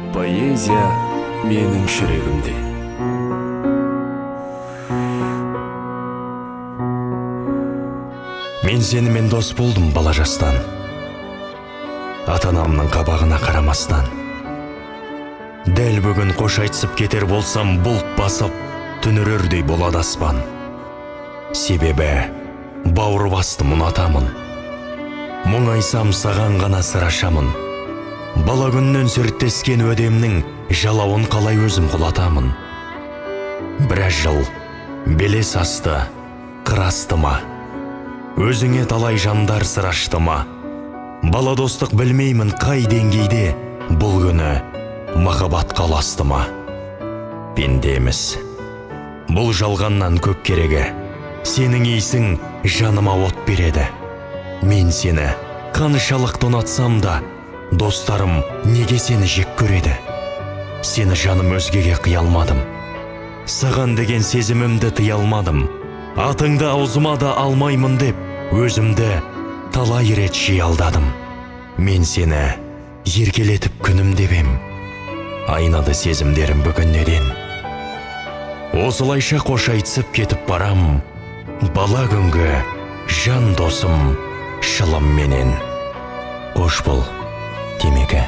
Поэзия менің жүрегімде. Мен сенімен дос болдым бала жастан, ата-анамның қабағына қарамастан. Дәл бүгін қош айтысып кетер болсам, бұлт басып түнерердей болады аспан. Себебі бауыр бастым ұнатамын, мұңайсам саған ғана сыр ашамын. Бала күннен сүрттескен өдемнің жалауын қалай өзім құлатамын. Біраз жыл белес асты, қыр асты ма, өзіңе талай жандар сыр ашты ма. Бала достық білмеймін қай деңгейде, бұл күні махаббатқа ұласты ма. Пендеміз, бұл жалғаннан көп керегі, сенің исің жаныма от береді. Мен сені қаншалықты ұнатсам да, достарым неге сені жек көреді. Сені жаным өзгеге қия алмадым, саған деген сезімімді тыя алмадым. Атыңды аузыма да алмаймын деп, өзімді талай рет жиі алдадым. Мен сені еркелетіп күнім деп ем, айнады сезімдерім бүгіннеден. Осылайша қош айтысып кетіп барам, бала күнгі жан досым шылым менен. Қош бол, темекі.